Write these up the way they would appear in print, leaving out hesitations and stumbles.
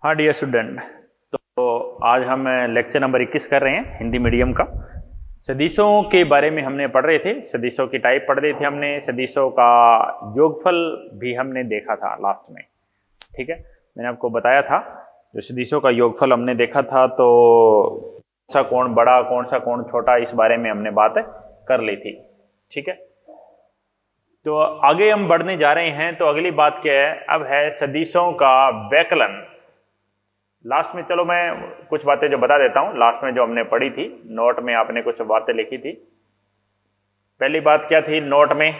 हाँ dear student, तो आज हम लेक्चर नंबर 21 कर रहे हैं हिंदी मीडियम का। सदिशों के बारे में हमने पढ़ रहे थे, सदिशों की टाइप पढ़ रहे थे हमने, सदिशों का योगफल भी हमने देखा था लास्ट में। ठीक है, मैंने आपको बताया था जो सदिशों का योगफल हमने देखा था, तो कौन सा कोण बड़ा कौन सा कोण छोटा, इस बारे में हमने बात कर ली थी। ठीक है, तो आगे हम बढ़ने जा रहे हैं। तो अगली बात क्या है, अब है सदिशों का वैकलन। लास्ट में चलो मैं कुछ बातें जो बता देता हूं, लास्ट में जो हमने पढ़ी थी, नोट में आपने कुछ बातें लिखी थी। पहली बात क्या थी नोट में?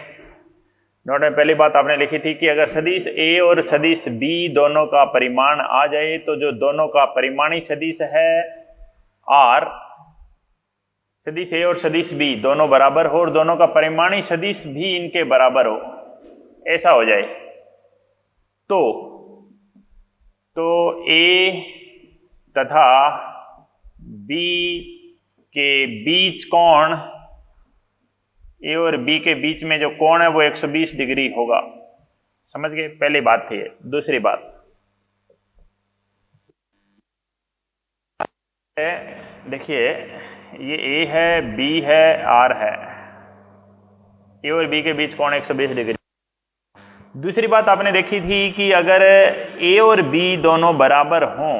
नोट में पहली बात आपने लिखी थी कि अगर सदिश ए और सदिश बी दोनों का परिमाण आ जाए, तो जो दोनों का परिमाणी सदिश है आर, सदिश ए और सदिश बी दोनों बराबर हो और दोनों का परिमाणी सदिश भी इनके बराबर हो, ऐसा हो जाए तो ए तथा बी के बीच कोण, ए और बी के बीच में जो कोण है वो 120 डिग्री होगा। समझ गए? पहली बात थी। दूसरी बात देखिए, ये ए है, बी है, आर है, ए और बी के बीच कोण 120 डिग्री। दूसरी बात आपने देखी थी कि अगर ए और बी दोनों बराबर हों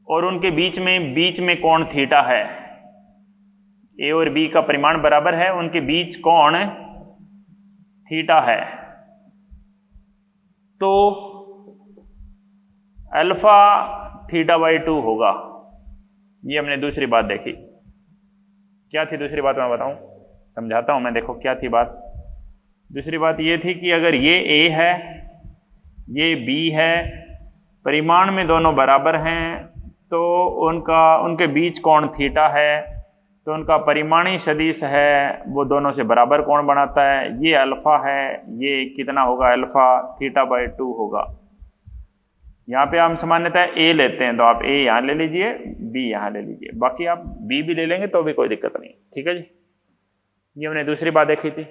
और उनके बीच में कोण थीटा है, ए और बी का परिमाण बराबर है, उनके बीच कोण थीटा है, तो अल्फा थीटा बाई 2 होगा। ये हमने दूसरी बात देखी। क्या थी दूसरी बात? मैं बताऊं, समझाता हूं मैं। देखो क्या थी बात। दूसरी बात ये थी कि अगर ये ए है, ये बी है, परिमाण में दोनों बराबर हैं, तो उनके बीच कोण थीटा है, तो उनका परिमाणी सदिश है वो दोनों से बराबर कोण बनाता है। ये अल्फा है, ये कितना होगा? अल्फा थीटा बाई 2 होगा। यहाँ पे हम सामान्यतः ए लेते हैं, तो आप ए यहाँ ले लीजिए, बी यहाँ ले लीजिए, बाकी आप बी भी ले लेंगे तो भी कोई दिक्कत नहीं। ठीक है जी, ये हमने दूसरी बात देखी थी।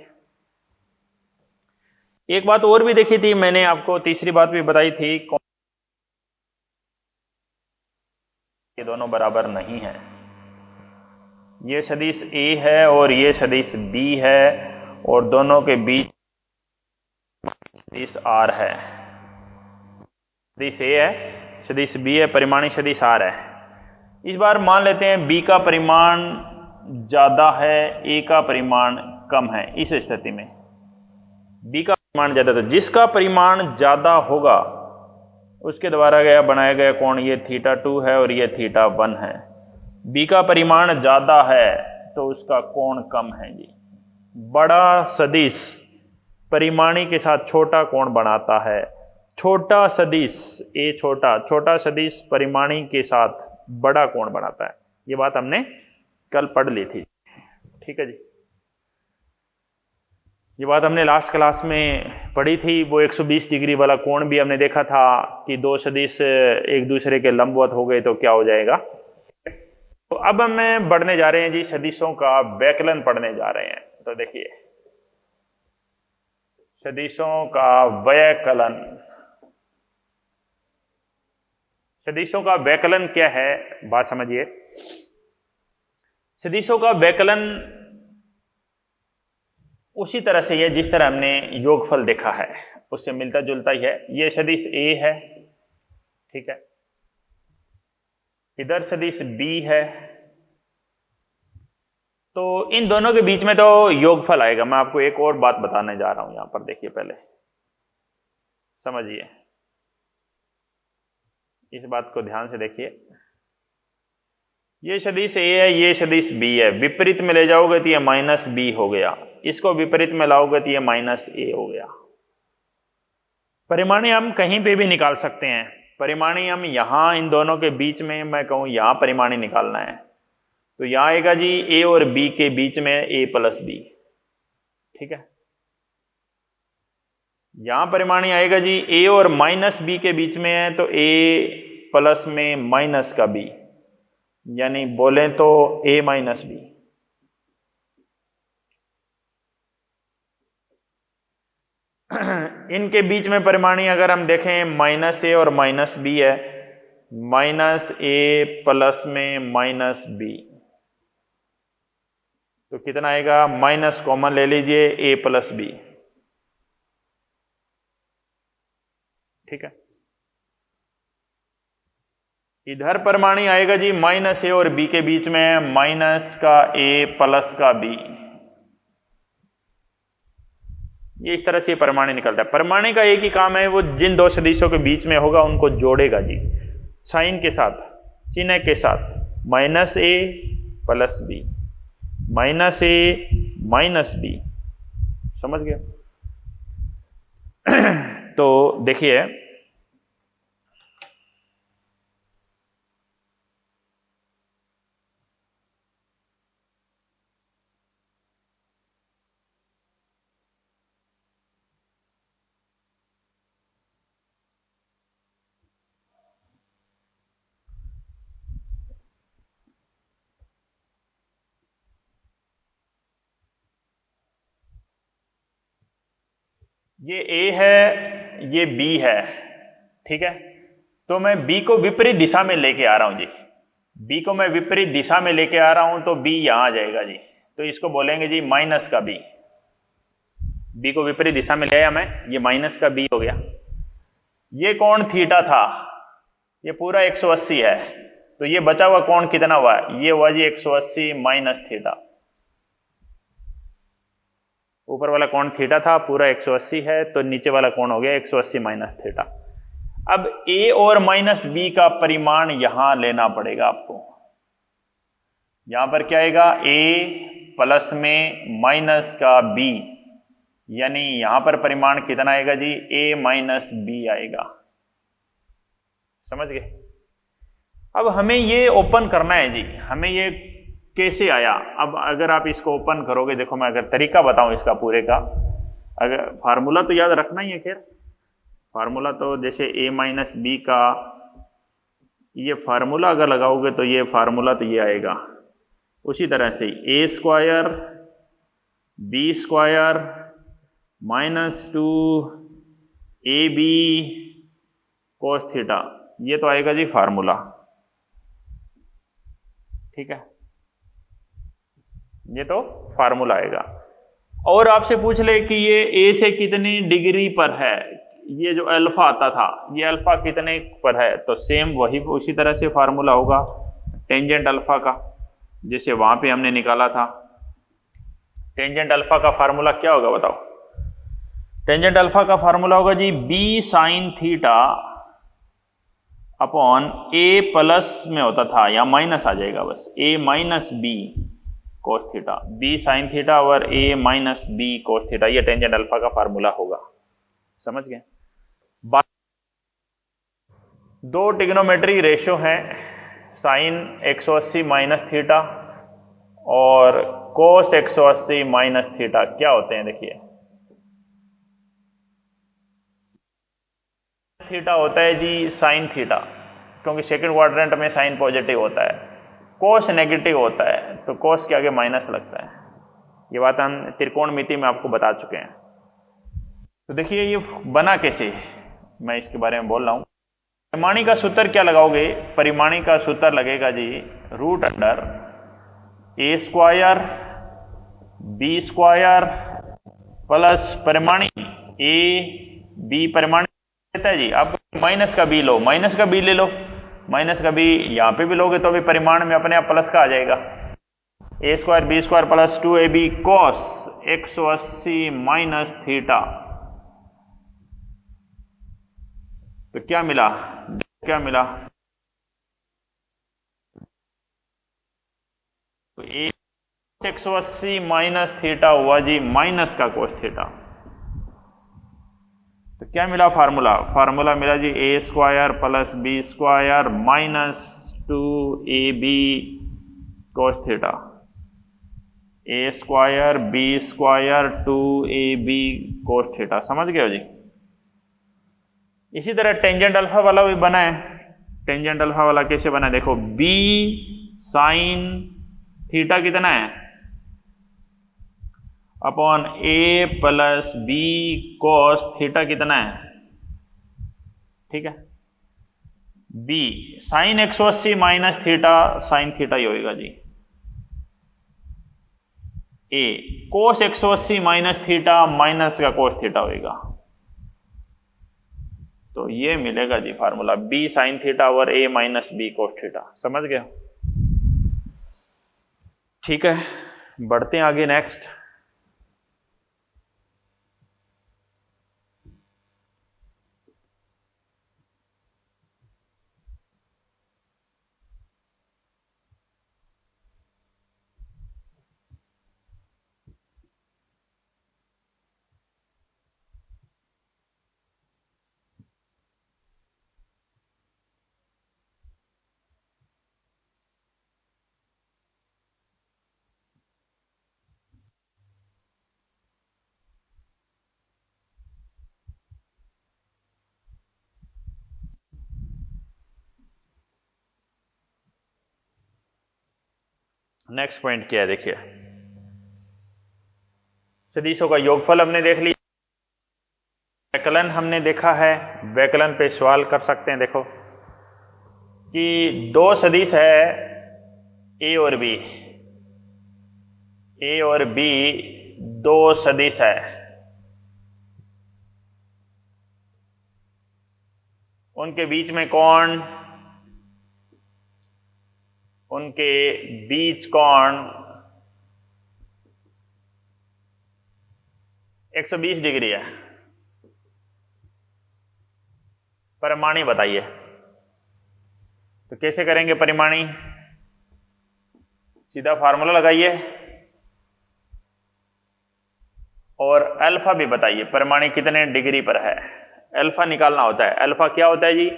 एक बात और भी देखी थी मैंने आपको, तीसरी बात भी बताई थी, ये दोनों बराबर नहीं है। ये सदिश ए है और ये सदिश बी है, और दोनों के बीच सदिश आर है। सदिश ए है, सदिश बी है, परिमाणी सदिश आर है। इस बार मान लेते हैं बी का परिमाण ज्यादा है, ए का परिमाण कम है। इस स्थिति में बी का परिमाण ज्यादा, तो जिसका परिमाण ज्यादा होगा उसके द्वारा बनाया गया कोण ये थीटा 2 है और ये थीटा 1 है। बी का परिमाण ज्यादा है तो उसका कोण कम है जी। बड़ा सदिश परिमाणी के साथ छोटा कोण बनाता है, छोटा सदिश ए छोटा सदिश परिमाणी के साथ बड़ा कोण बनाता है। ये बात हमने कल पढ़ ली थी। ठीक है जी, ये बात हमने लास्ट क्लास में पढ़ी थी। वो 120 डिग्री वाला कोण भी हमने देखा था कि दो सदिश एक दूसरे के लंबवत हो गए तो क्या हो जाएगा। तो अब हम बढ़ने जा रहे हैं जी, सदिशों का वैकलन पढ़ने जा रहे हैं। तो देखिए, सदिशों का वैकलन। सदिशों का वैकलन क्या है, बात समझिए। सदिशों का वैकलन उसी तरह से है जिस तरह हमने योगफल देखा है, उससे मिलता जुलता ही है। ये सदिश ए है, ठीक है, इधर सदिश बी है, तो इन दोनों के बीच में तो योगफल आएगा। मैं आपको एक और बात बताने जा रहा हूं, यहां पर देखिए, पहले समझिए, इस बात को ध्यान से देखिए। ये सदिश ए है, ये सदिश बी है, विपरीत में ले जाओगे तो ये माइनस बी हो गया, इसको विपरीत में लाओगे तो ये माइनस ए हो गया। परिमाणी हम कहीं पे भी निकाल सकते हैं। परिमाणी हम यहां इन दोनों के बीच में, मैं कहूं यहां परिमाणी निकालना है, तो यहां आएगा जी ए और बी के बीच में ए प्लस बी। ठीक है, यहां परिमाणी आएगा जी ए और माइनस बी के बीच में है, तो ए प्लस में माइनस का बी, यानी बोले तो ए माइनस बी। इनके बीच में परिमाणी अगर हम देखें माइनस ए और माइनस बी है, माइनस ए प्लस में माइनस बी, तो कितना आएगा, माइनस कॉमन ले लीजिए, ए प्लस बी। ठीक है, इधर परिमाणी आएगा जी माइनस ए और बी के बीच में माइनस का ए प्लस का बी। ये इस तरह से परिमाणी निकलता है। परिमाणी का एक ही काम है, वो जिन दो सदिशों के बीच में होगा उनको जोड़ेगा जी, साइन के साथ, चिन्ह के साथ, माइनस ए प्लस बी, माइनस ए माइनस बी। समझ गया? तो देखिए, ये ए है, ये बी है, ठीक है। तो मैं बी को विपरीत दिशा में लेके आ रहा हूं जी, बी को मैं विपरीत दिशा में लेके आ रहा हूं, तो बी यहां आ जाएगा जी, तो इसको बोलेंगे जी माइनस का बी। बी को विपरीत दिशा में ले आया मैं, ये माइनस का बी हो गया। ये कोण थीटा था, ये पूरा 180 है, तो ये बचा हुआ कोण कितना हुआ, ये हुआ जी 180 माइनस थीटा। ऊपर वाला कोण थीटा था, पूरा 180 है, तो नीचे वाला कोण हो गया 180 माइनस थीटा। अब ए और माइनस बी का परिमाण यहां लेना पड़ेगा आपको। यहां पर क्या आएगा, ए प्लस में माइनस का बी, यानी यहां पर परिमाण कितना आएगा जी, ए माइनस बी आएगा। समझ गए? अब हमें ये ओपन करना है जी, हमें ये कैसे आया। अब अगर आप इसको ओपन करोगे, देखो मैं अगर तरीका बताऊं इसका पूरे का, अगर फार्मूला तो याद रखना ही है, खैर फार्मूला तो जैसे ए माइनस बी का ये फार्मूला अगर लगाओगे तो ये फार्मूला तो ये आएगा। उसी तरह से A square B square minus 2 A B cos theta, ये तो आएगा जी फार्मूला। ठीक है, ये तो फार्मूला आएगा। और आपसे पूछ ले कि ये ए से कितनी डिग्री पर है, ये जो अल्फा आता था, ये अल्फा कितने पर है, तो सेम वही उसी तरह से फार्मूला होगा टेंजेंट अल्फा का, जैसे वहां पे हमने निकाला था। टेंजेंट अल्फा का फार्मूला क्या होगा बताओ? टेंजेंट अल्फा का फार्मूला होगा जी B sine theta upon A plus में होता था, या माइनस आ जाएगा बस, A minus B cos theta, B sine theta और A minus B cos theta, ये टेंजेंट अल्फा का फार्मूला होगा। समझ गए? दो ट्रिग्नोमेट्री रेशो हैं, साइन 180 माइनस थीटा और कोस 180 माइनस थीटा, क्या होते हैं देखिए। थीटा होता है जी साइन थीटा, क्योंकि सेकंड क्वाड्रेंट में साइन पॉजिटिव होता है। कोस नेगेटिव होता है, तो कोस के आगे माइनस लगता है। ये बात हम त्रिकोणमिति में आपको बता चुके हैं। तो देखिए ये बना कैसे, मैं इसके बारे में बोल रहा हूं। परिमाणी का सूत्र क्या लगाओगे? परिमाणी का सूत्र लगेगा जी root under A square B square plus परिमाणी ए बी, परिमाणी देता है जी। आप माइनस का बी लो, माइनस का बी ले लो, माइनस का बी यहां पे भी लोगे तो भी परिमाण में अपने आप प्लस का आ जाएगा। A square B square plus 2 A B cos 180 minus theta, तो क्या मिला, क्या मिला, तो ए 180 माइनस थीटा हुआ जी माइनस का कोस थीटा। तो क्या मिला फार्मूला? फार्मूला मिला जी A square plus B square minus 2 A B cos theta, A square B square 2 A B cos theta. समझ गए हो जी? इसी तरह टेंजेंट अल्फा वाला भी बना है। टेंजेंट अल्फा वाला कैसे बना है देखो, बी साइन थीटा कितना है, upon A plus B cos theta कितना है, ठीक है, B sine 180 minus theta sine theta ही होएगा जी। A cos 180 minus theta minus का कोस थीटा होएगा, तो ये मिलेगा जी फार्मूला बी साइन थीटा और A minus B cos theta. समझ गए? ठीक है, बढ़ते हैं आगे नेक्स्ट। नेक्स्ट पॉइंट क्या है, देखिए सदिशों का योगफल हमने देख लिया, व्यकलन हमने देखा है, व्यकलन पे सवाल कर सकते हैं। देखो कि दो सदिश है ए और बी, ए और बी दो सदिश है, उनके बीच में कोण, उनके बीच कोण 120 डिग्री है। परिमाणी बताइए, तो कैसे करेंगे परिमाणी? सीधा फार्मूला लगाइए और अल्फा भी बताइए, परिमाणी कितने डिग्री पर है, अल्फा निकालना होता है। अल्फा क्या होता है जी?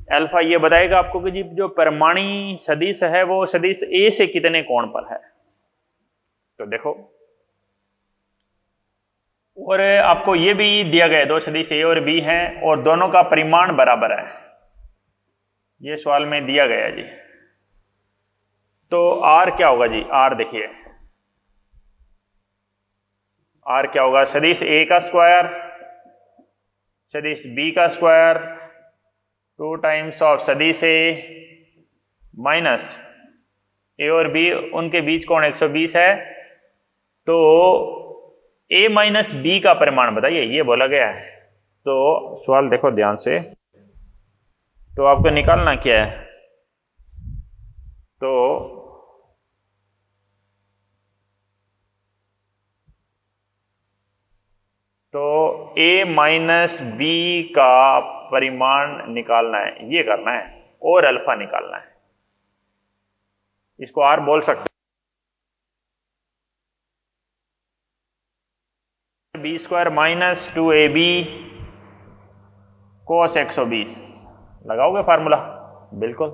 अल्फा ये बताएगा आपको कि जी जो परिमाणी सदिश है वो सदिश ए से कितने कोण पर है। तो देखो, और आपको ये भी दिया गया है दो सदिश ए और बी हैं और दोनों का परिमाण बराबर है, ये सवाल में दिया गया है जी। तो आर क्या होगा जी? आर देखिए, आर क्या होगा? सदिश ए का स्क्वायर सदिश बी का स्क्वायर 2 टाइम्स ऑफ सदिश ए माइनस ए और बी, उनके बीच कोण 120 है, तो ए माइनस बी का परिमाण बताइए, ये बोला गया है। तो सवाल देखो ध्यान से, तो आपको निकालना क्या है? तो ए माइनस बी का परिमाण निकालना है, ये करना है, और अल्फा निकालना है। इसको आर बोल सकते हैं। B square minus 2ab cos 120 लगाओगे फार्मूला? बिल्कुल।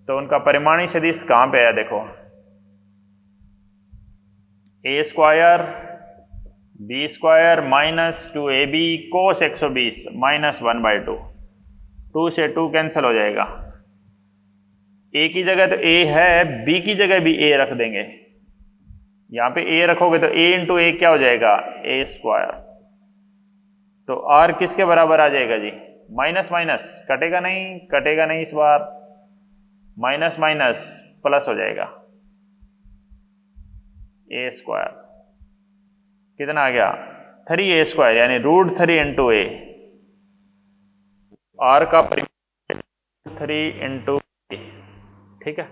तो उनका परिमाणी सदिश कहां पे है? देखो, A square B square minus 2ab cos 120 minus 1/2, 2 से 2 कैंसिल हो जाएगा। ए की जगह तो ए है, बी की जगह भी ए रख देंगे, यहां पे ए रखोगे तो ए इंटू ए क्या हो जाएगा? A square. तो आर किसके बराबर आ जाएगा जी? माइनस माइनस कटेगा नहीं, कटेगा नहीं इस बार, माइनस माइनस प्लस हो जाएगा, ए स्क्वायर कितना आ गया? 3a स्क्वायर, यानी √3 इंटू ए। आर का परिमाण 3 इंटू ए, ठीक है।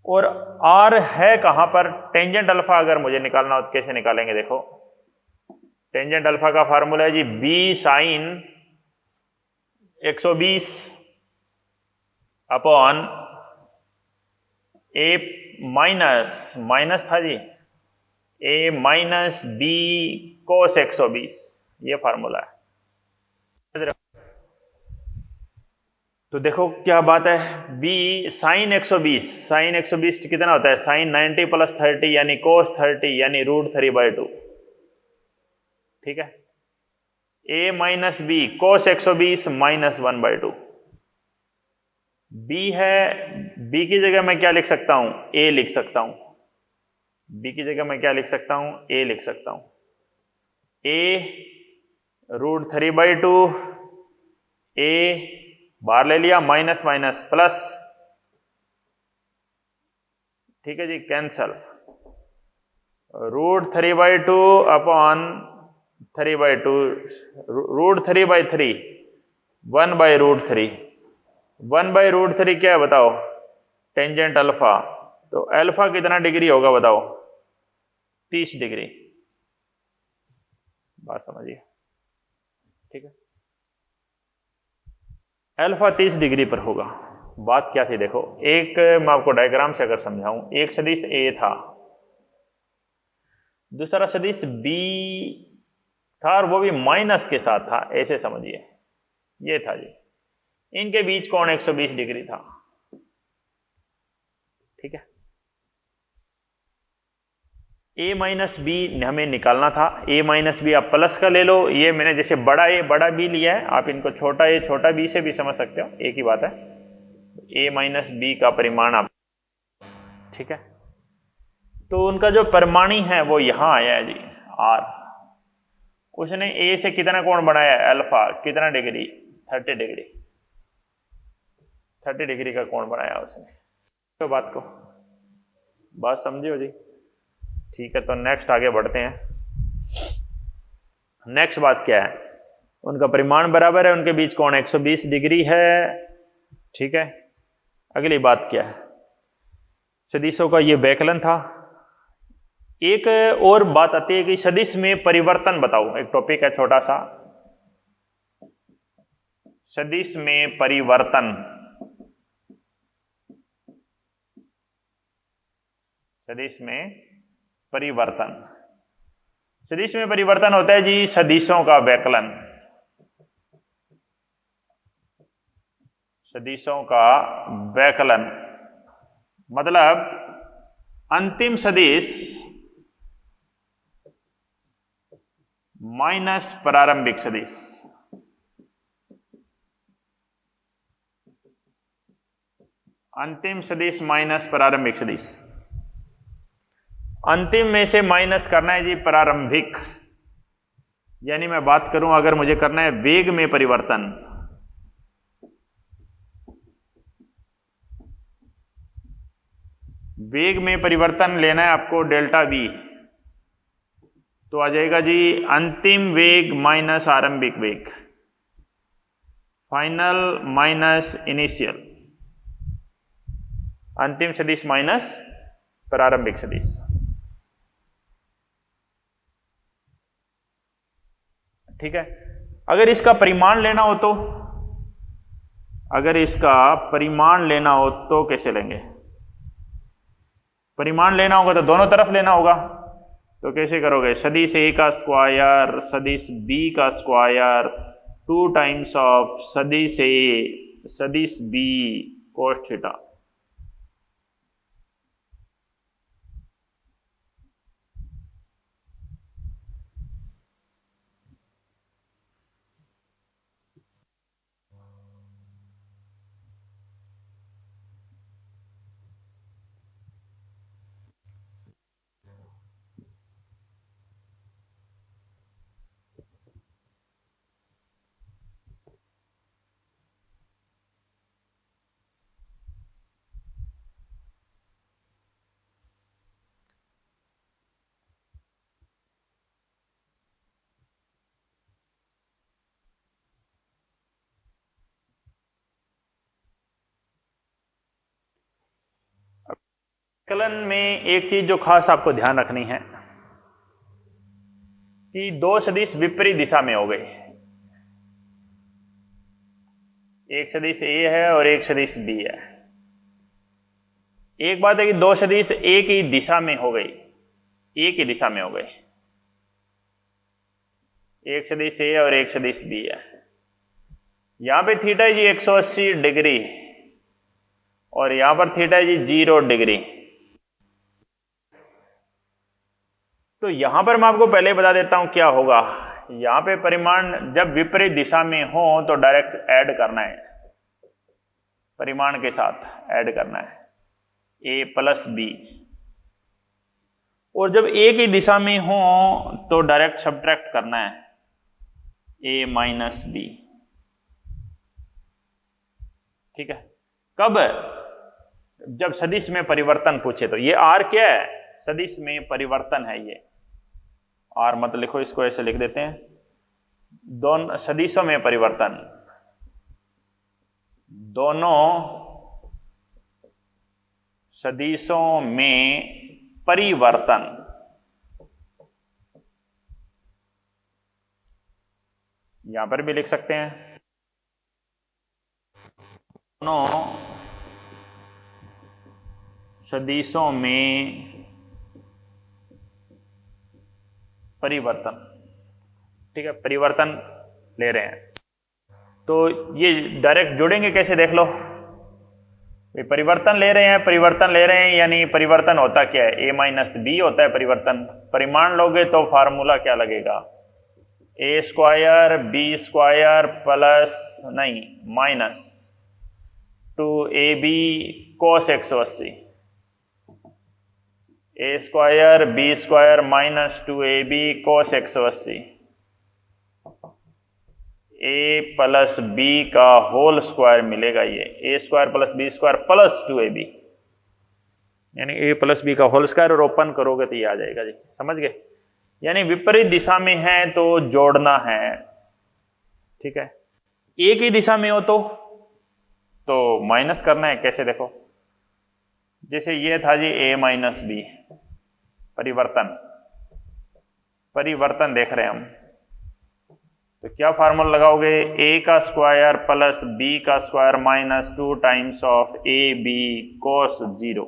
और आर है कहां पर? टेंजेंट अल्फा अगर मुझे निकालना हो तो कैसे निकालेंगे? देखो, टेंजेंट अल्फा का फार्मूला है जी बी साइन 120 अपॉन ए माइनस, माइनस था जी, ए माइनस बी कोस 120, ये फार्मूला है। तो देखो क्या बात है, b साइन 120, साइन 120 कितना होता है? साइन 90 प्लस 30 यानी कोस 30 यानी √3/2, ठीक है। a minus B cos 120 minus 1/2, b है, b की जगह मैं क्या लिख सकता हूं? a लिख सकता हूं, बी की जगह मैं क्या लिख सकता हूं, ए लिख सकता हूं। ए √3/2, ए बाहर ले लिया, माइनस माइनस प्लस, ठीक है जी, कैंसल। √3/2 अपॉन 3/2, √3/3, 1/√3, 1/√3 क्या है बताओ, टेंजेंट अल्फा। तो अल्फा कितना डिग्री होगा बताओ, 30 डिग्री। बात समझिए, ठीक है, अल्फा 30 डिग्री पर होगा। बात क्या थी देखो, एक मैं आपको डायग्राम से अगर समझाऊं, एक सदिश ए था, दूसरा सदिश बी था, और वो भी माइनस के साथ था, ऐसे समझिए, ये था जी। इनके बीच कोण 120 डिग्री था, ठीक है। a माइनस बी हमें निकालना था, a माइनस बी आप प्लस का ले लो, ये मैंने जैसे बड़ा ए बड़ा बी लिया है, आप इनको छोटा ए छोटा बी से भी समझ सकते हो, एक ही बात है। a माइनस बी का परिमाण आप, ठीक है, तो उनका जो परिमाणी है वो यहां आया है जी, r। उसने a से कितना कोण बनाया है, अल्फा, कितना डिग्री, 30 डिग्री, 30 डिग्री का कोण बनाया उसने। तो बात समझे हो जी, ठीक है। तो नेक्स्ट आगे बढ़ते हैं। नेक्स्ट बात क्या है, उनका परिमाण बराबर है, उनके बीच कोण 120 डिग्री है, ठीक है। अगली बात क्या है, सदिशों का ये व्यकलन था। एक और बात आती है कि सदिश में परिवर्तन बताओ, एक टॉपिक है छोटा सा, सदिश में परिवर्तन। सदिश में परिवर्तन, सदिश में परिवर्तन होता है जी सदिशों का व्यकलन, सदिशों का व्यकलन मतलब अंतिम सदिश माइनस प्रारंभिक सदिश, अंतिम सदिश माइनस प्रारंभिक सदिश। अंतिम में से माइनस करना है जी प्रारंभिक, यानी मैं बात करूं अगर मुझे करना है वेग में परिवर्तन, वेग में परिवर्तन लेना है आपको डेल्टा वी, तो आ जाएगा जी अंतिम वेग माइनस आरंभिक वेग, फाइनल माइनस इनिशियल, अंतिम सदिश माइनस प्रारंभिक सदिश, ठीक है। अगर इसका परिमाण लेना हो तो, अगर इसका परिमाण लेना हो तो कैसे लेंगे, परिमाण लेना होगा तो दोनों तरफ लेना होगा, तो कैसे करोगे, सदिश ए का स्क्वायर सदिश बी का स्क्वायर 2 टाइम्स ऑफ सदिश ए सदिश बी कोस थीटा। कलन में एक चीज जो खास आपको ध्यान रखनी है कि दो सदिश विपरीत दिशा में हो गए, एक सदिश ए है और एक सदिश बी है। एक बात है कि दो सदिश एक ही दिशा में हो गई, एक ही दिशा में हो गए, एक सदिश ए और एक सदिश बी है। यहां पे थीटा है जी 180 डिग्री और यहां पर थीटा है जी 0 डिग्री। तो यहां पर मैं आपको पहले बता देता हूं क्या होगा, यहां पे परिमाण जब विपरीत दिशा में हो तो डायरेक्ट ऐड करना है, परिमाण के साथ ऐड करना है, a प्लस बी। और जब एक ही दिशा में हो तो डायरेक्ट सब्ट्रैक्ट करना है, a माइनस बी। ठीक है, कब? जब सदिश में परिवर्तन पूछे तो। ये r क्या है? सदिश में परिवर्तन है ये। r मत लिखो, इसको ऐसे लिख देते हैं, दोनों सदिशों में परिवर्तन, दोनों सदिशों में परिवर्तन। यहां पर भी लिख सकते हैं, दोनों सदिशों में परिवर्तन। ठीक है, परिवर्तन ले रहे हैं तो ये डायरेक्ट जोड़ेंगे कैसे, देख लो। परिवर्तन ले रहे हैं, परिवर्तन ले रहे हैं, यानी परिवर्तन होता क्या है? a माइनस बी होता है परिवर्तन। परिमाण लोगे तो फार्मूला क्या लगेगा? a square B square plus नहीं minus 2ab cos 180, a square B square minus 2ab cos 180, a plus B का होल स्क्वायर मिलेगा। ये a square plus B square plus 2ab, यानी a प्लस बी का whole square, और open करोगे तो ये आ जाएगा जी। समझ गए? यानी विपरीत दिशा में है तो जोड़ना है। ठीक है, एक ही दिशा में हो तो माइनस करना है। कैसे, देखो, जैसे ये था जी a माइनस बी, परिवर्तन देख रहे हैं हम, तो क्या फार्मूला लगाओगे? a का स्क्वायर प्लस b का square minus 2 times of A B cos 0।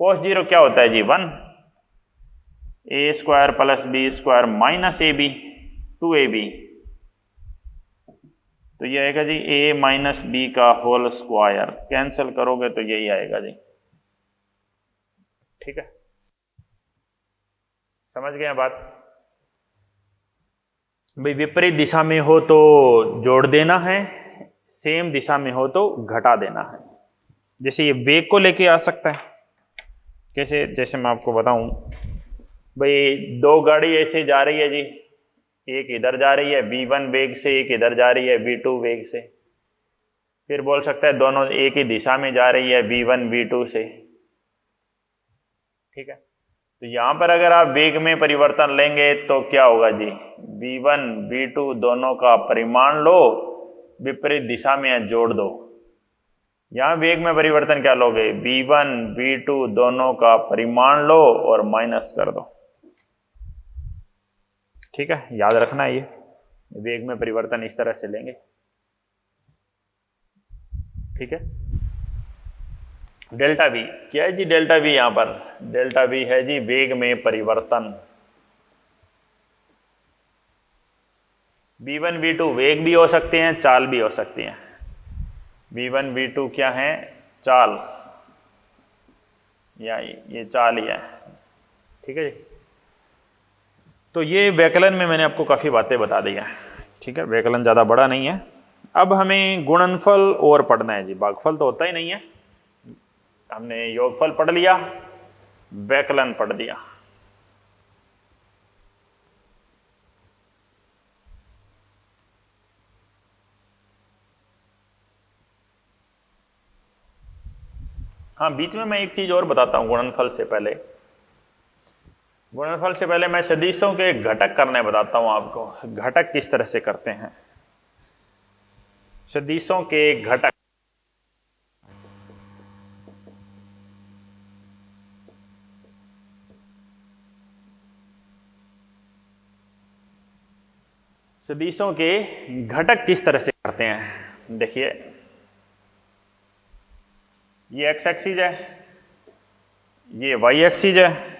Cos 0 क्या होता है जी? 1। a square plus B square minus A B 2ab, तो ये आएगा जी a माइनस बी का होल स्क्वायर। कैंसिल करोगे तो यही आएगा जी। ठीक है, समझ गए बात? भाई विपरीत दिशा में हो तो जोड़ देना है, सेम दिशा में हो तो घटा देना है। जैसे ये वेग को लेके आ सकता है। कैसे? जैसे मैं आपको बताऊं, भाई दो गाड़ी ऐसे जा रही है जी, एक इधर जा रही है v1 वेग से, एक इधर जा रही है v2 वेग से। फिर बोल सकता है दोनों एक ही दिशा में जा रही है v1 v2 से। ठीक है, तो यहां पर अगर आप वेग में परिवर्तन लेंगे तो क्या होगा जी? v1 v2 दोनों का परिमाण लो, विपरीत दिशा में जोड़ दो। यहां वेग में परिवर्तन क्या लोगे? v1 v2 दोनों का परिमाण लो और माइनस कर दो। ठीक है, याद रखना ये वेग में परिवर्तन इस तरह से लेंगे। ठीक है, डेल्टा v क्या है जी? डेल्टा v यहां पर डेल्टा v है जी वेग में परिवर्तन। v1 v2 वेग भी हो सकते हैं, चाल भी हो सकती हैं। v1 v2 क्या है? चाल, या ये चाल ही है। ठीक है जी, तो ये व्याकलन में मैंने आपको काफ़ी बातें बता दी हैं। ठीक है, व्याकलन ज़्यादा बड़ा नहीं है। अब हमें गुणनफल और पढ़ना है जी। भागफल तो होता ही नहीं है, हमने योगफल पढ़ लिया, व्याकलन पढ़ लिया। हाँ, बीच में मैं एक चीज और बताता हूं। गुणनफल से पहले मैं सदिशों के घटक करने बताता हूं आपको। घटक किस तरह से करते हैं, सदिशों के घटक। सदिशों के घटक किस तरह से करते हैं? देखिए, ये एक्स एक्सिस है, ये वाई एक्सिस है,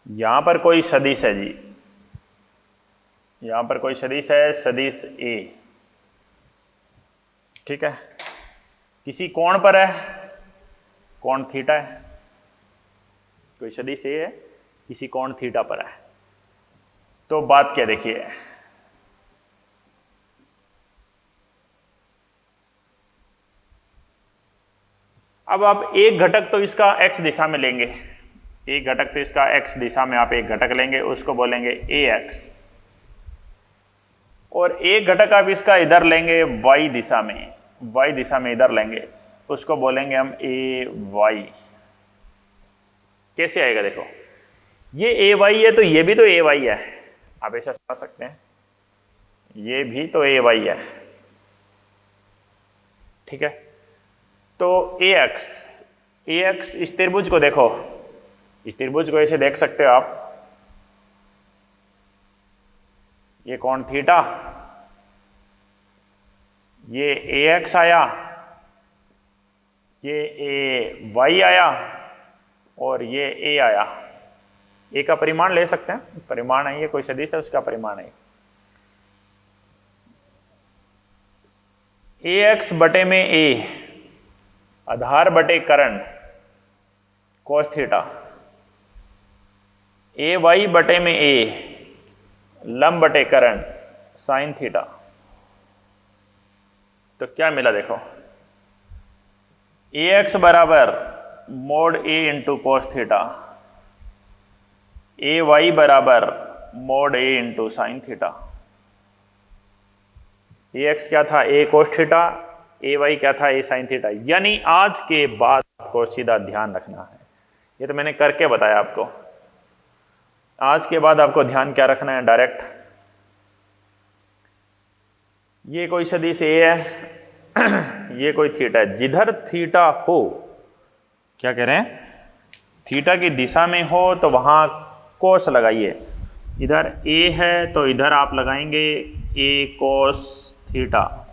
यहां पर कोई सदिश है जी, यहां पर कोई सदिश है, सदिश ए। ठीक है, किसी कोण पर है, कोण थीटा है, कोई सदिश ए है, किसी कोण थीटा पर है। तो बात क्या, देखिए, अब आप एक घटक तो इसका एक्स दिशा में लेंगे, एक घटक तो इसका x दिशा में आप एक घटक लेंगे, उसको बोलेंगे ax, और एक घटक आप इसका इधर लेंगे y दिशा में इधर लेंगे, उसको बोलेंगे हम ay। कैसे आएगा देखो, ये ay है तो ये भी तो ay है, आप ऐसा समझ सकते हैं, ये भी तो ay है, ठीक है। तो ax इस त्रिभुज को देखो, इस त्रिभुज को ऐसे देख सकते हो आप, ये कोण थीटा, ये ax आया, ये ay आया, और ये a आया। a का परिमाण ले सकते हैं, परिमाण है ये, कोई सदिश है उसका परिमाण है। ax बटे में a, आधार बटे कर्ण cos थीटा, ay बटे में a, लंब बटे कर्ण साइन थीटा। तो क्या मिला देखो, ax बराबर mode a into cos theta, ay बराबर mode a into sine theta. ax क्या था, a कोस थीटा, ay क्या था, a साइन थीटा। यानी आज के बाद आपको सीधा ध्यान रखना है, ये तो मैंने करके बताया आपको, आज के बाद आपको ध्यान क्या रखना है, डायरेक्ट ये कोई सदिश a है ये कोई थीटा है, जिधर थीटा हो, क्या कह रहे हैं, थीटा की दिशा में हो तो वहां कोस लगाइए। इधर a है तो इधर आप लगाएंगे a कोस थीटा,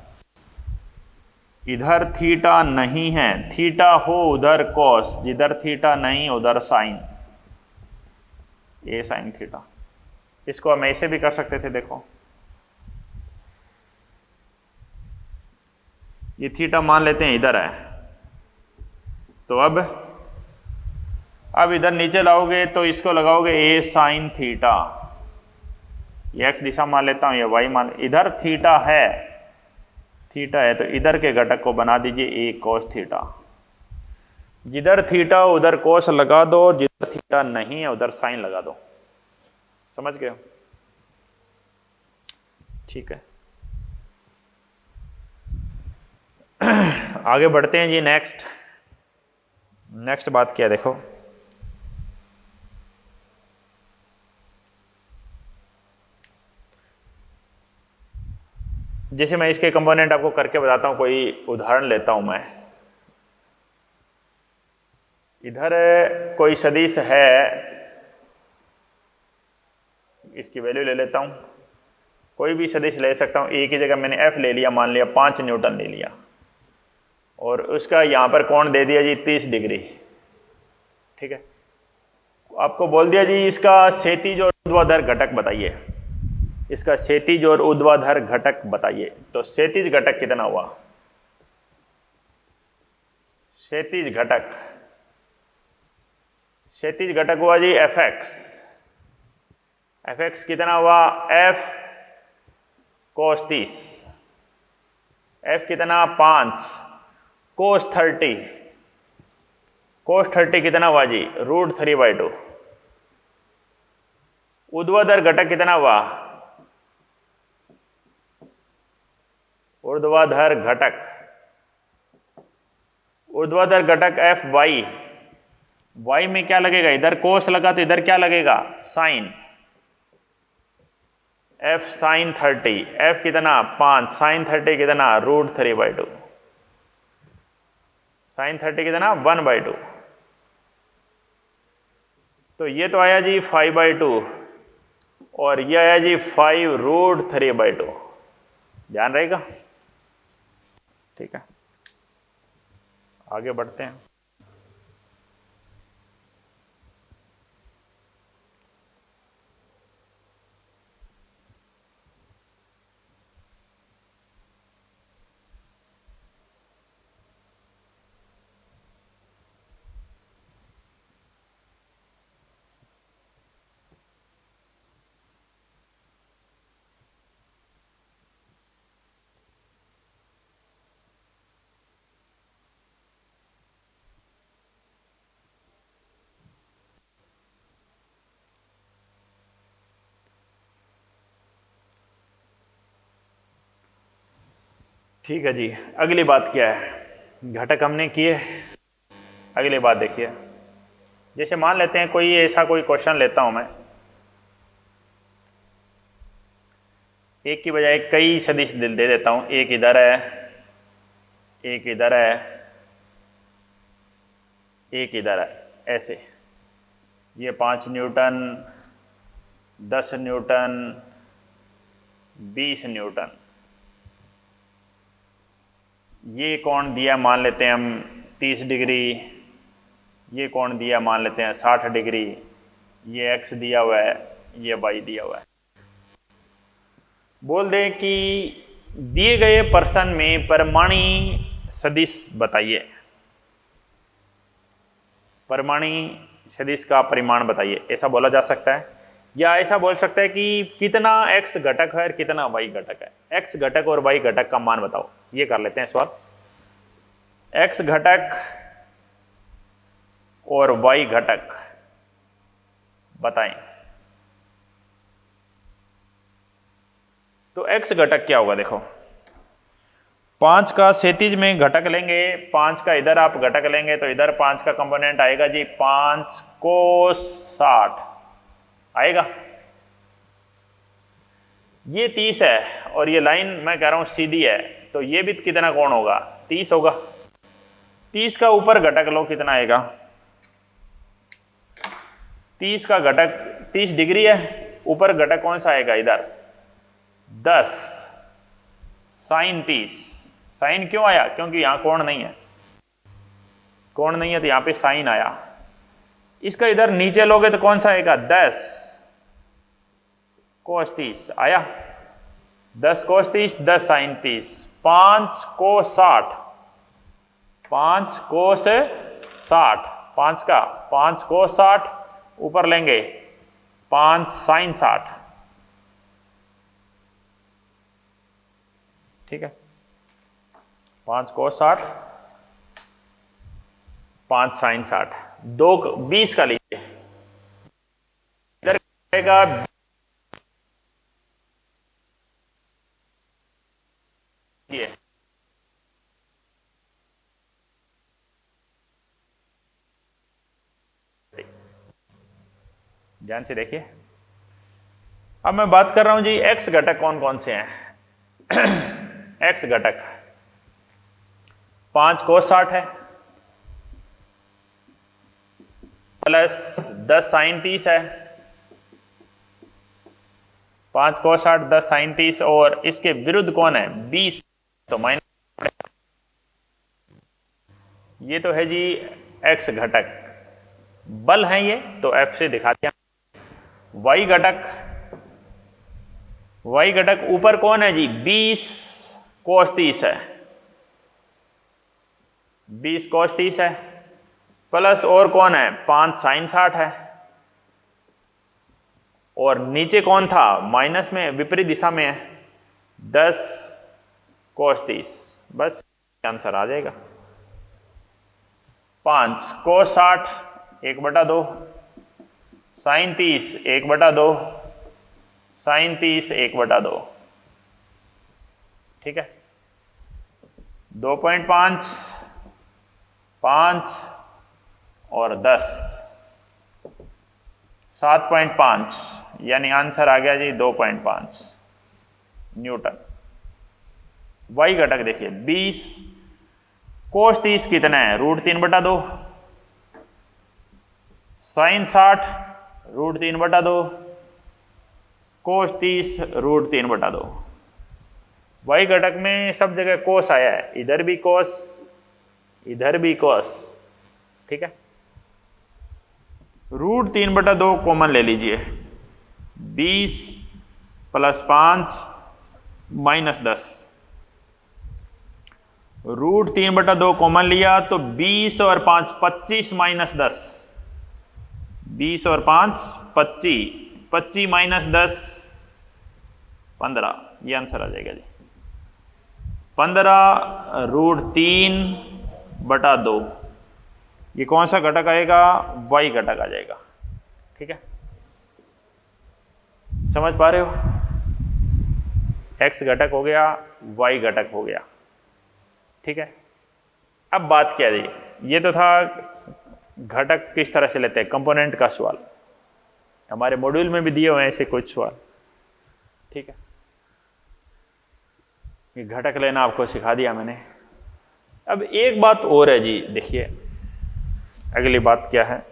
इधर थीटा नहीं है, थीटा हो उधर कोस, जिधर थीटा नहीं उधर साइन, a साइन थीटा। इसको हम ऐसे भी कर सकते थे, देखो ये थीटा मान लेते हैं इधर है, तो अब इधर नीचे लाओगे तो इसको लगाओगे a साइन थीटा, ये x दिशा मान लेता हूं, ये y मान, इधर थीटा है तो इधर के घटक को बना दीजिए a कोस थीटा, जिधर थीटा उधर कोस लगा दो, जिधर थीटा नहीं है उधर साइन लगा दो। समझ गए, ठीक है। आगे बढ़ते हैं जी, नेक्स्ट बात क्या है देखो, जैसे मैं इसके कंपोनेंट आपको करके बताता हूं, कोई उदाहरण लेता हूं मैं। इधर कोई सदिश है, इसकी वैल्यू ले लेता हूं, कोई भी सदिश ले सकता हूं, ए की जगह मैंने f ले लिया, मान लिया 5 न्यूटन ले लिया, और उसका यहां पर कोण दे दिया जी 30 डिग्री, ठीक है। आपको बोल दिया जी इसका क्षैतिज और ऊर्ध्वाधर घटक बताइए, इसका क्षैतिज और ऊर्ध्वाधर घटक बताइए। तो क्षैतिज घटक कितना हुआ, क्षैतिज घटक हुआ जी fx कितना हुआ, f cos 30, f कितना 5, cos 30 कितना हुआ जी, √3/2। ऊर्ध्वाधर घटक कितना हुआ, ऊर्ध्वाधर घटक fy, y में क्या लगेगा, इधर कोस लगा तो इधर क्या लगेगा, साइन, f साइन 30, f कितना 5, साइन 30 कितना √3/2, साइन 30 कितना 1/2। तो ये तो आया जी 5/2, और ये आया जी 5√3/2, ध्यान रहेगा, ठीक है। आगे बढ़ते हैं। ठीक है जी, अगली बात क्या है, घटक हमने किए। अगली बात देखिए, जैसे मान लेते हैं कोई ऐसा कोई क्वेश्चन लेता हूं मैं, एक की बजाय कई सदिश दे देता हूं, एक इधर है, एक इधर है, एक इधर है, ऐसे। ये 5 न्यूटन, 10 न्यूटन, 20 न्यूटन। ये कोण दिया मान लेते हैं हम 30 डिग्री, ये कोण दिया मान लेते हैं 60 डिग्री, ये x दिया हुआ है, ये y दिया हुआ है। बोल दें कि दिए गए प्रश्न में परिमाणीय सदिश बताइए, परिमाणीय सदिश का परिमाण बताइए, ऐसा बोला जा सकता है। या ऐसा बोल सकता है कि कितना x घटक है और कितना y घटक है, x घटक और y घटक का मान बताओ। ये कर लेते हैं सवाल, x घटक और y घटक बताएं। तो x घटक क्या होगा, देखो 5 का क्षैतिज में घटक लेंगे, 5 का इधर आप घटक लेंगे तो इधर 5 का कंपोनेंट आएगा जी 5 cos 60 आएगा। ये 30 है और ये लाइन मैं कह रहा हूं सीधी है, तो ये भी कितना कोण होगा, 30 होगा। 30 का ऊपर घटक लो, कितना आएगा, 30 का घटक 30 डिग्री है, ऊपर घटक कौन सा आएगा, इधर 10 साइन 30। साइन क्यों आया, क्योंकि यहां कोण नहीं है, कोण नहीं है तो यहां पे साइन आया। इसका इधर नीचे लोगे तो कौन सा आएगा, 10 cos 30 आया, 10 cos 30, 10 साइन 30, 5 cos 60, 5 cos 60, 5 का 5 cos 60, ऊपर लेंगे 5 साइन 60, ठीक है, 5 cos 60, 5 साइन 60, 2 20 का लीजिए, इधर आएगा ये ध्यान से देखिए। अब मैं बात कर रहा हूं जी x घटक कौन कौन से हैं। x घटक 5 cos 60 है, प्लस 10 साइन 30 है, 5 cos 60, 10 साइन 30, और इसके विरुद्ध कौन है 20, तो माइनस। ये तो है जी x घटक, बल है ये तो F से दिखाते हैं। y घटक, y घटक ऊपर कौन है जी 20 cos 30 है, 20 cos 30 है, प्लस और कौन है 5 साइन 60 है, और नीचे कौन था माइनस में विपरीत दिशा में है 10 cos 30। बस आंसर आ जाएगा 5 cos 60 1/2, साइन 30 1/2, साइन 30 1/2, ठीक है। 2.5, 5 और 10, 7.5, यानी आंसर आ गया जी 2.5 न्यूटन। y घटक देखिए 20 cos 30 कितना है, √3/2, साइन 60 √3/2, cos 30 √3/2। y घटक में सब जगह cos आया है, इधर भी cos, इधर भी cos, ठीक है। √3/2 कॉमन ले लीजिए, 20 + 5 - 10, √3/2 कॉमन लिया तो 20 और 5 25 - 10, 20 और 5 25, 25 - 10 15, ये आंसर आ जाएगा जी 15 √3/2। ये कौन सा घटक आएगा, y घटक आ जाएगा, ठीक है। समझ पा रहे हो, x घटक हो गया, y घटक हो गया, ठीक है। अब बात क्या है, ये तो था घटक किस तरह से लेते हैं, कंपोनेंट का सवाल। हमारे मॉड्यूल में भी दिए हुए हैं ऐसे कुछ सवाल, ठीक है। ये घटक लेना आपको सिखा दिया मैंने। अब एक बात और है जी, देखिए अगली बात क्या है।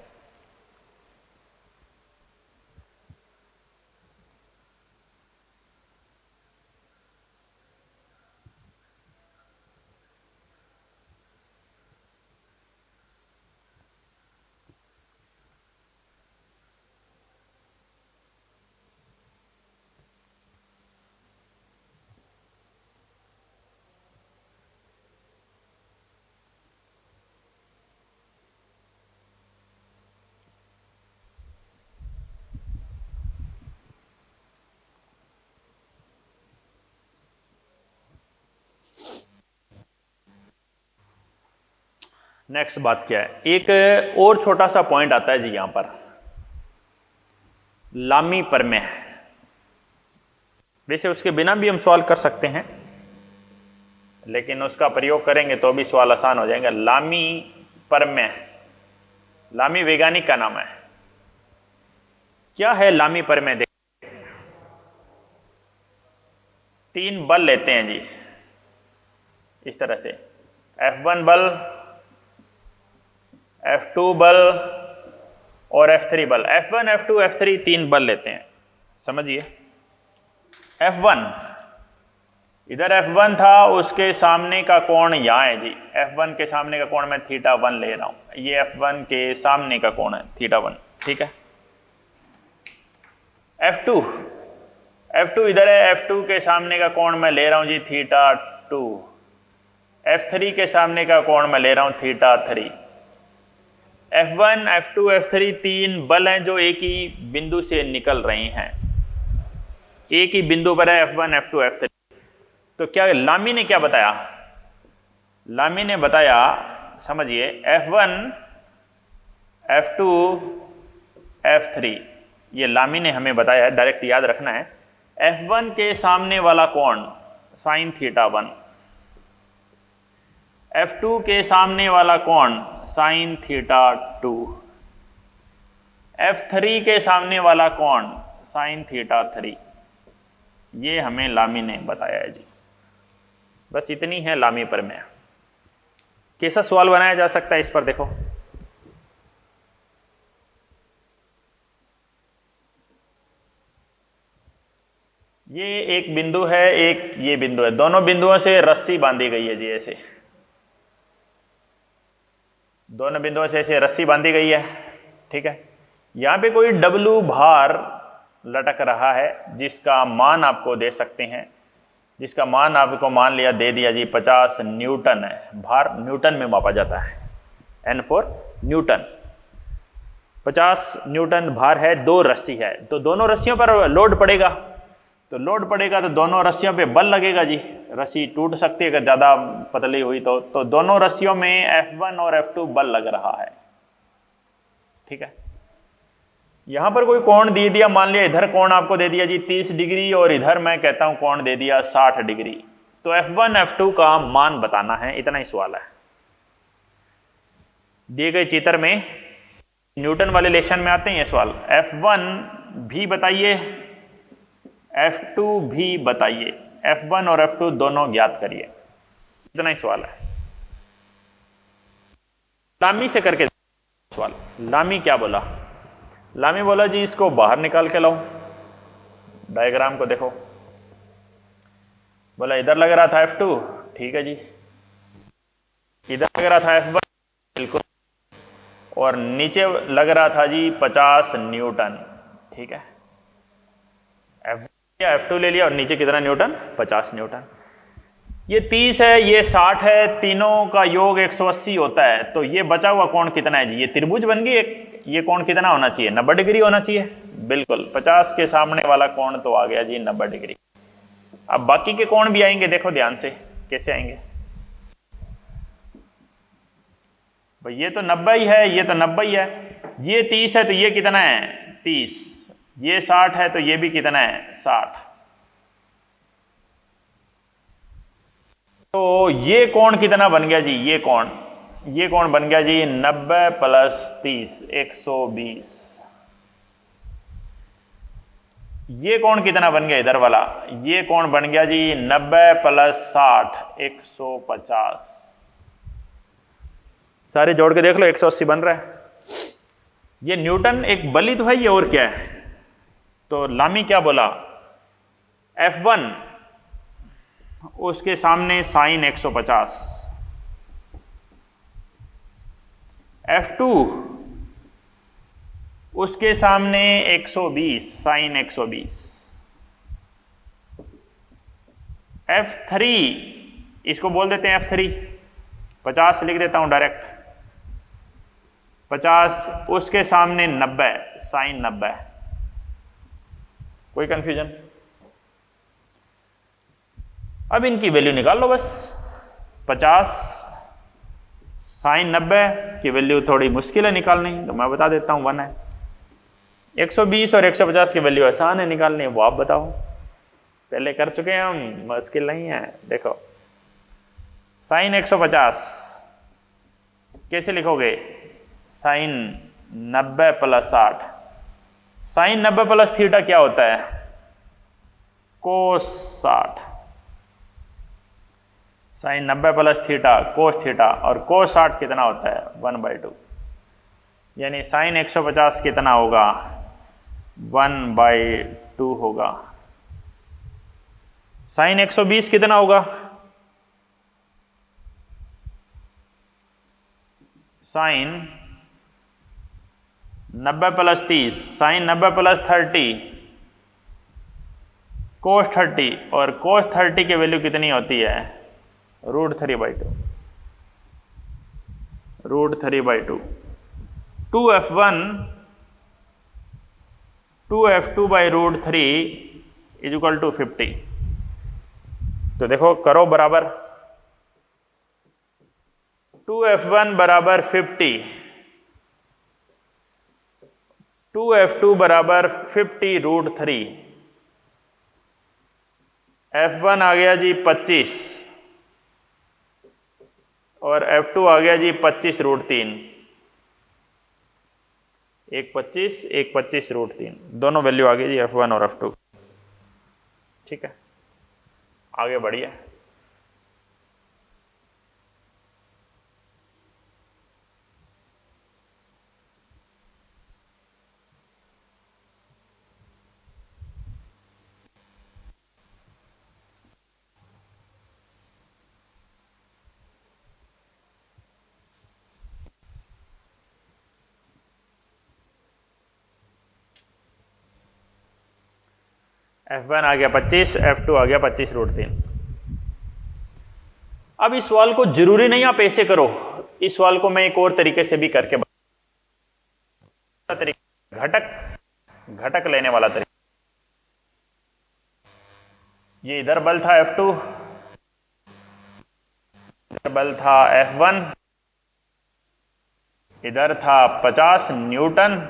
नेक्स्ट बात क्या है, एक और छोटा सा पॉइंट आता है जी यहां पर, लामी प्रमेय। वैसे उसके बिना भी हम सवाल कर सकते हैं, लेकिन उसका प्रयोग करेंगे तो भी सवाल आसान हो जाएगा। लामी प्रमेय, लामी वैज्ञानिक का नाम है। क्या है लामी प्रमेय? देखिए 3 बल लेते हैं जी इस तरह से, F1 बल, F2 बल और F3 बल। F1 F2 F3 3 बल लेते हैं, समझिए। F1, इधर F1 था, उसके सामने का कोण यहां है जी। F1 के सामने का कोण मैं θ1 ले रहा हूं, ये F1 के सामने का कोण है θ1, ठीक है। F2, F2 इधर है, F2 के सामने का कोण मैं ले रहा हूं जी θ2। F3 के सामने का कोण मैं ले रहा हूं θ3। F1 F2 F3 3 बल हैं जो एक ही बिंदु से निकल रहे हैं, एक ही बिंदु पर है F1 F2 F3। तो क्या लामी ने क्या बताया? लामी ने बताया, समझिए, F1 F2 F3, ये लामी ने हमें बताया है, डायरेक्ट याद रखना है। F1 के सामने वाला कोण sin θ1, F2 के सामने वाला कोण sin θ2, F3 के सामने वाला कोण sin θ3। ये हमें लामी ने बताया है जी। बस इतनी है लामी प्रमेय। कैसा सवाल बनाया जा सकता है इस पर देखो। ये एक बिंदु है, एक ये बिंदु है, दोनों बिंदुओं से रस्सी बांधी गई है जी, ऐसे दोनों बिंदुओं से ऐसे रस्सी बांधी गई है, ठीक है। यहां पे कोई W भार लटक रहा है, जिसका मान आपको दे सकते हैं, जिसका मान आपको मान लिया, दे दिया जी 50 न्यूटन है। भार न्यूटन में मापा जाता है, N फॉर न्यूटन। 50 न्यूटन भार है, 2 रस्सी है, तो दोनों रस्सियों पर लोड पड़ेगा। तो लोड पड़ेगा तो दोनों रस्सियों पे बल लगेगा जी, रस्सी टूट सकती है अगर ज़्यादा पतली हुई तो दोनों रस्सियों में F1 और F2 बल लग रहा है, ठीक है। यहां पर कोई कोण दे दिया, मान लिया इधर कोण आपको दे दिया जी 30 डिग्री और इधर मैं कहता हूं कोण दे दिया 60 डिग्री। तो F1 F2 का मान बताना है, इतना ही सवाल है। दिए गए चित्र में न्यूटन वाले लेशन में आते हैं ये सवाल। F1 भी बताइए, F2 भी बताइए, F1 और F2 दोनों ज्ञात करिए, इतना ही सवाल है। लामी से करके सवाल। लामी क्या बोला? लामी बोला जी इसको बाहर निकाल के लाओ, डायग्राम को देखो। बोला इधर लग रहा था F2, ठीक है जी, इधर लग रहा था F1 बिल्कुल, और नीचे लग रहा था जी 50 न्यूटन, ठीक है। F2 ले लिया और नीचे कितना न्यूटन? 50 न्यूटन। ये 30 है, ये 60 है, तीनों का योग 180 होता है। तो ये बचा हुआ कोण कितना है जी? ये त्रिभुज बन गई एक। ये कोण कितना होना चाहिए? 90 डिग्री होना चाहिए, बिल्कुल। 50 के सामने वाला कोण तो आ गया जी 90 डिग्री। अब बाकी के कोण भी आएंगे, देखो ध्यान से कैसे आएंगे। भाई ये तो 90 ही है, ये तो 90 ही है। ये 30 है तो ये कितना है? 30। ये 60 है तो ये भी कितना है? 60। तो ये कोण कितना बन गया जी, ये कोण बन गया जी 90 प्लस 30 120। ये कोण कितना बन गया इधर वाला, ये कोण बन गया जी 90 प्लस 60 150। सारे जोड़ के देख लो 180 बन रहा है। ये न्यूटन एक बल ही तो है, ये और क्या है। तो लामी क्या बोला, F1 उसके सामने साइन 150, F2 उसके सामने 120 साइन 120, F3 इसको बोल देते हैं F3, 50 लिख देता हूं डायरेक्ट, 50 उसके सामने 90 साइन 90। कोई कंफ्यूजन? अब इनकी वैल्यू निकाल लो बस। 50 साइन 90 की वैल्यू थोड़ी मुश्किल है निकालनी, तो मैं बता देता हूं 1 है। 120 और 150 की वैल्यू आसान है निकालनी, वो आप बताओ, पहले कर चुके हैं हम, मुश्किल नहीं है। देखो साइन 150 कैसे लिखोगे, sine 90 plus 60। Sine 90 plus theta क्या होता है, cos 60। Sine 90 plus theta cos theta, और कोस 60 कितना होता है 1/2, यानी साइन 150 कितना होगा 1/2 होगा। साइन 120 कितना होगा, साइन 90 प्लस 30 साइन 90 प्लस 30 कोस 30, और कोस 30 की वैल्यू कितनी होती है √3/2, √3/2। 2f2 by √3 is equal to 50। तो देखो करो बराबर, 2f1 बराबर 50, 2f2 बराबर 50 √3, f1 आ गया जी 25 और f2 आ गया जी 25 √3, एक 25 एक 25 √3, दोनों वैल्यू आ गई जी f1 और f2। ठीक है, आगे बढ़िए। f1 आ गया 25, f2 आ गया 25 √3। अब इस सवाल को जरूरी नहीं आप ऐसे करो, इस सवाल को मैं एक और तरीके से भी करके घटक लेने वाला तरीका। ये इधर बल था F2, इधर बल था F1, इधर था 50 न्यूटन,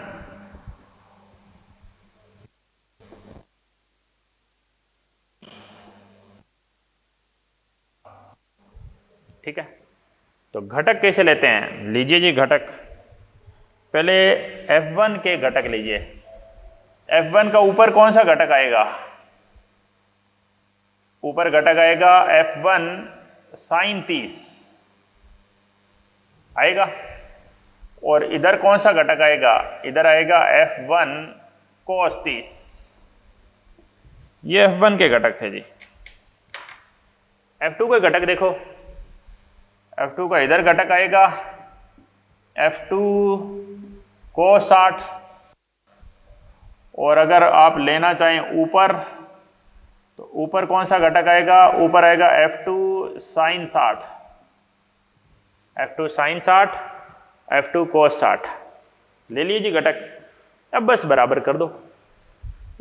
ठीक है। तो घटक कैसे लेते हैं, लीजिए जी घटक। पहले F1 के घटक लीजिए। F1 का ऊपर कौन सा घटक आएगा, ऊपर घटक आएगा F1 साइन 30 आएगा, और इधर कौन सा घटक आएगा, इधर आएगा F1 cos 30। ये F1 के घटक थे जी। F2 के घटक देखो, F2 का इधर घटक आएगा F2 cos 60, और अगर आप लेना चाहें ऊपर, तो ऊपर कौन सा घटक आएगा, ऊपर आएगा F2 sin 60, F2 sin 60, F2 cos 60। ले लीजिए घटक, अब बस बराबर कर दो।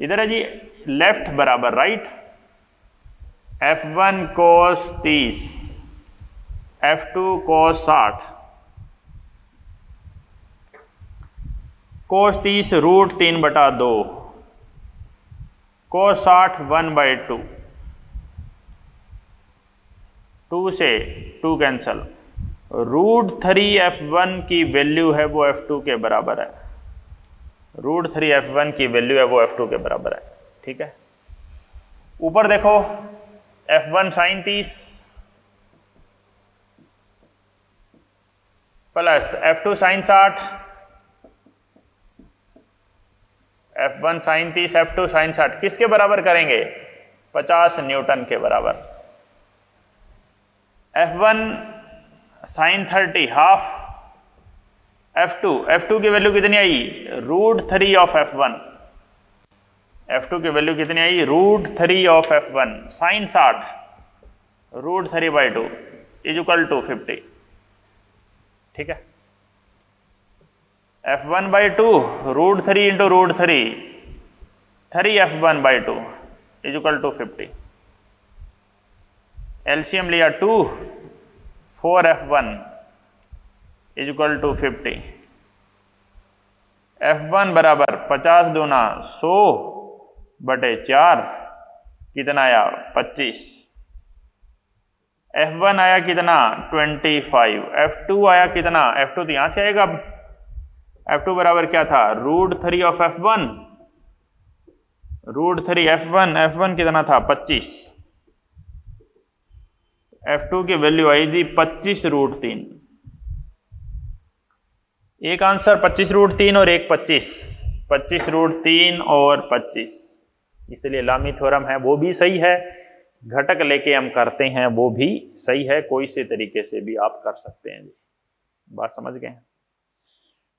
इधर है जी लेफ्ट बराबर right, F1 cos 30, F2 cos 60, cos 30 √3/2, cos 60 1/2। 2 से 2 कैंसल, √3f1 की वैल्यू है वो f2 के बराबर है, √3f1 की वैल्यू है वो f2 के बराबर है। ठीक है, ऊपर देखो f1 sin 30 plus f2 sin 60, f1 sin 30 f2 sin 60 किसके बराबर करेंगे? 50 न्यूटन के बराबर। f1 sin 30 हाफ, f2 की वैल्यू कितनी आई? √3 ऑफ f1, f2 की वैल्यू कितनी आई? √3 of f1 sin 60 √3/2 is equal to 50। ठीक है, f1/2 √3 into √3 3f1/2 is equal to 50। LCM लिया 2, 4f1 is equal to 50। f1 बराबर 50 दूना 100/4 कितना आया? 25। f1 आया कितना? 25। f2 आया कितना? f2 तो यहां से आएगा, अब f2 बराबर क्या था? √3 ऑफ f1, √3 f1 कितना था? 25। f2 की वैल्यू आई थी 25√3। एक आंसर 25√3 और एक 25, 25√3 और 25, इसलिए लामी थ्योरम है वो भी सही है, घटक लेके हम करते हैं वो भी सही है, कोई से तरीके से भी आप कर सकते हैं। बात समझ गए?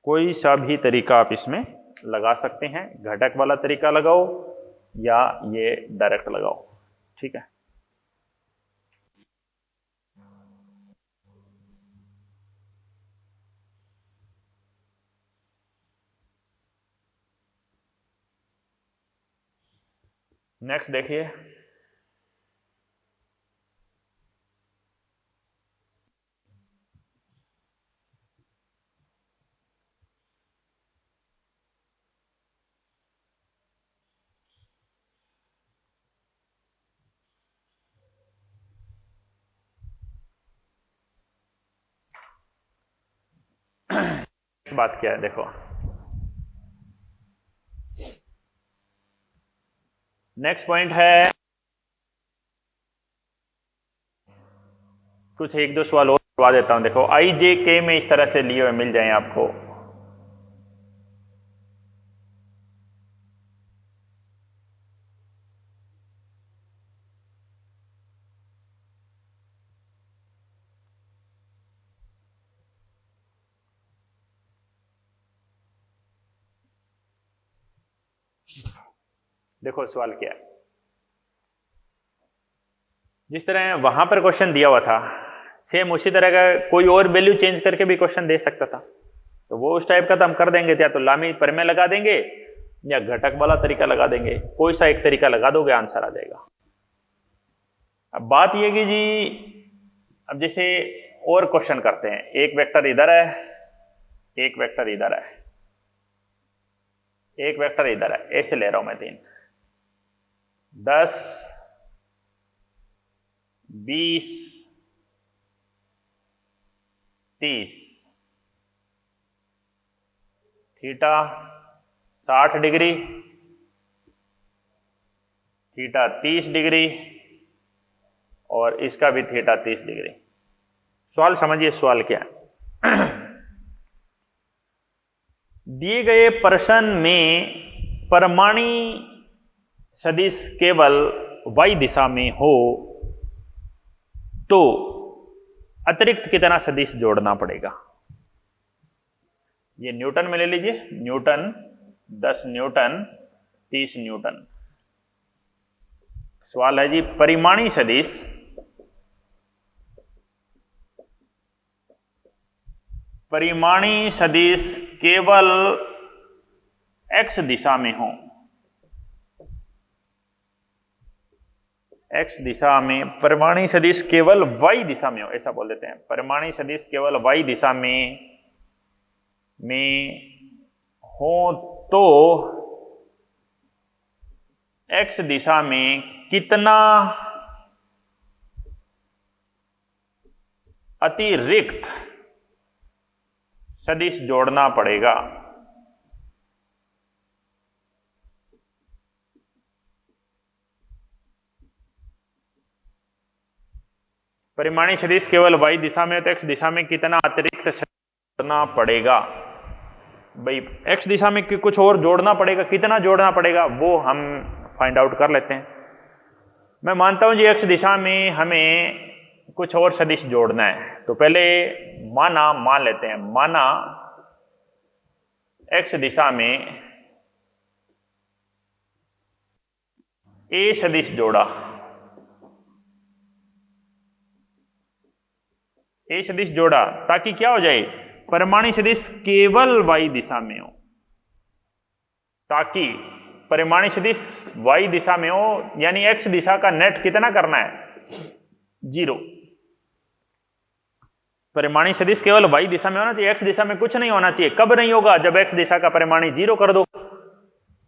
कोई सा भी तरीका आप इसमें लगा सकते हैं, घटक वाला तरीका लगाओ या ये डायरेक्ट लगाओ। ठीक है, नेक्स्ट देखिए, बात क्या है देखो, नेक्स्ट पॉइंट है, कुछ एक दो सवाल और करवा देता हूं। देखो आई जे के में इस तरह से लिए हुए मिल जाए आपको, देखो सवाल क्या है, जिस तरह वहां पर क्वेश्चन दिया हुआ था सेम उसी तरह का कोई और वैल्यू चेंज करके भी क्वेश्चन दे सकता था, तो वो उस टाइप का तो हम कर देंगे, या तो लामी प्रमेय लगा देंगे या घटक वाला तरीका लगा देंगे, कोई सा एक तरीका लगा दोगे आंसर आ जाएगा। अब बात यह कि जी अब जैसे और क्वेश्चन करते हैं, एक वेक्टर इधर है, एक वेक्टर इधर है, एक वेक्टर इधर है, ऐसे ले रहा हूं मैं 3, 10, 20, 30, थीटा 60 डिग्री, थीटा 30 डिग्री और इसका भी थीटा 30 डिग्री। सवाल समझिए, सवाल क्या है। दिए गए प्रश्न में परिमाणीय सदिश केवल y दिशा में हो तो अतिरिक्त कितना सदिश जोड़ना पड़ेगा? ये न्यूटन में ले लीजिए, न्यूटन 10 न्यूटन 30 न्यूटन। सवाल है जी परिमाणीय सदिश, परिमाणीय सदिश केवल x दिशा में हो, x दिशा में, परिमाणीय सदिश केवल y दिशा में हो, ऐसा बोल देते हैं, परिमाणीय सदिश केवल y दिशा में हो तो x दिशा में कितना अतिरिक्त सदिश जोड़ना पड़ेगा। परिमाणी सदिश केवल y दिशा में तो x दिशा में कितना अतिरिक्त जोड़ना पड़ेगा? भाई x दिशा में कुछ और जोड़ना पड़ेगा, कितना जोड़ना पड़ेगा वो हम फाइंड आउट कर लेते हैं। मैं मानता हूं जी x दिशा में हमें कुछ और सदिश जोड़ना है, तो पहले मान लेते हैं, माना x दिशा में a सदिश जोड़ा, a सदिश जोड़ा ताकि क्या हो जाए, परिमाणी सदिश केवल y दिशा में हो, ताकि परिमाणी सदिश y दिशा में हो, यानी x दिशा का नेट कितना करना है, 0। परिमाणी सदिश केवल y दिशा में होना चाहिए, x दिशा में कुछ नहीं होना चाहिए। कब नहीं होगा, जब x दिशा का परिमाणी 0 कर दो।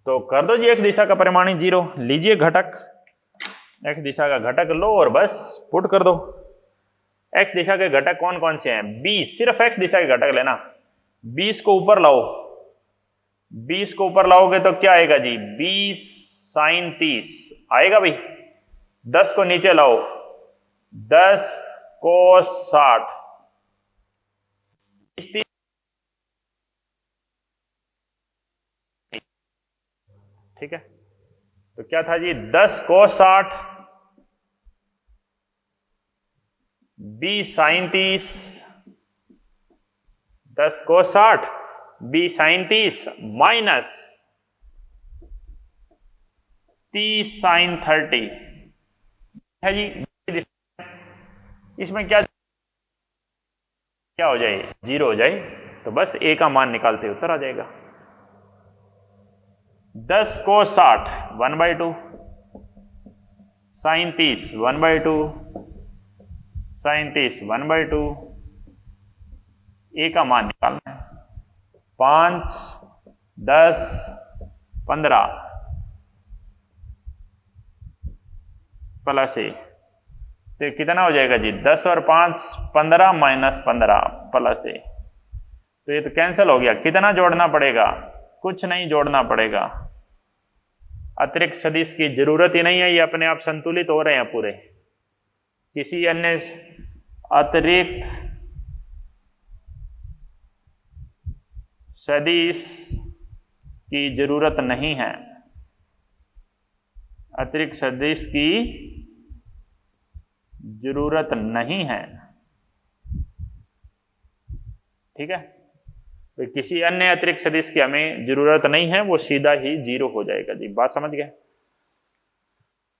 तो कर दो जी x दिशा का परिमाणी 0, लीजिए घटक, x दिशा का घटक लो और बस पुट कर दो। x दिशा के घटक कौन कौन से हैं, 20, सिर्फ x दिशा के घटक लेना। 20 को ऊपर लाओ, 20 को ऊपर लाओगे तो क्या आएगा जी, 20 sin 30 आएगा भाई। 10 को नीचे लाओ, 10 cos 60, ठीक है। तो क्या था जी, 10 cos 60, 20 sin 30, 10 cos 60, 20 sin 30 minus 30 sin 30 है जी। इसमें क्या हो जाए, 0 हो जाए, तो बस a का मान निकालते उत्तर आ जाएगा। 10 cos 60 1/2, sin 30 1/2, sin 30 1/2, a का मान निकालना है, 5, 10, 15 प्लस a, तो कितना हो जाएगा जी, 10 और 5 15 माइनस 15 प्लस a। तो ये तो कैंसिल हो गया। कितना जोड़ना पड़ेगा, कुछ नहीं जोड़ना पड़ेगा, अतिरिक्त सदिश की जरूरत ही नहीं है, ये अपने आप संतुलित हो रहे हैं पूरे, किसी अन्य अतिरिक्त सदिश की जरूरत नहीं है, अतिरिक्त सदिश की जरूरत नहीं है, ठीक है। तो किसी अन्य अतिरिक्त सदिश की हमें जरूरत नहीं है, वो सीधा ही 0 हो जाएगा जी। बात समझ गए?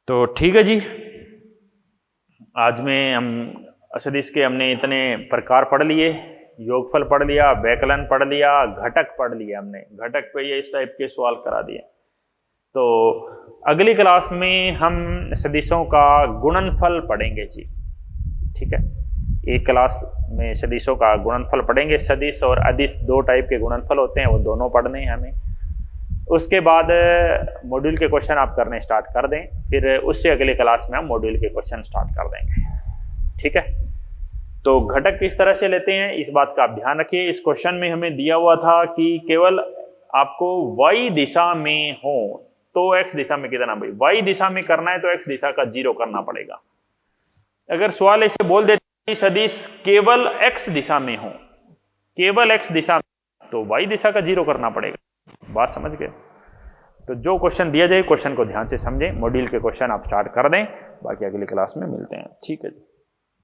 तो ठीक है जी, आज में हम सदिश के हमने इतने प्रकार पढ़ लिए, योगफल पढ़ लिया, व्यकलन पढ़ लिया, घटक पढ़ लिया, हमने घटक पे ये इस टाइप के सवाल करा दिए। तो अगली क्लास में हम सदिशों का गुणनफल पढ़ेंगे जी, ठीक है। एक क्लास में सदिशों का गुणनफल पढ़ेंगे, सदिश और अदिश 2 टाइप के गुणनफल होते हैं, वो दोनों पढ़ने हैं हमें। उसके बाद मॉड्यूल के क्वेश्चन आप करने स्टार्ट कर दें, फिर उससे अगले क्लास में हम मॉड्यूल के क्वेश्चन स्टार्ट कर देंगे, ठीक है। तो घटक किस तरह से लेते हैं इस बात का आप ध्यान रखिए। इस क्वेश्चन में हमें दिया हुआ था कि केवल आपको y दिशा में हो तो x दिशा में कितना, भाई y दिशा में करना है तो x दिशा का 0 करना पड़ेगा। अगर सवाल ऐसे बोल देते सदिश केवल x दिशा में हो, केवल x दिशा में, तो y दिशा का 0 करना पड़ेगा। बात समझ गए? तो जो क्वेश्चन दिया जाए क्वेश्चन को ध्यान से समझें, मॉड्यूल के क्वेश्चन आप स्टार्ट कर दें, बाकी अगली क्लास में मिलते हैं, ठीक है जी।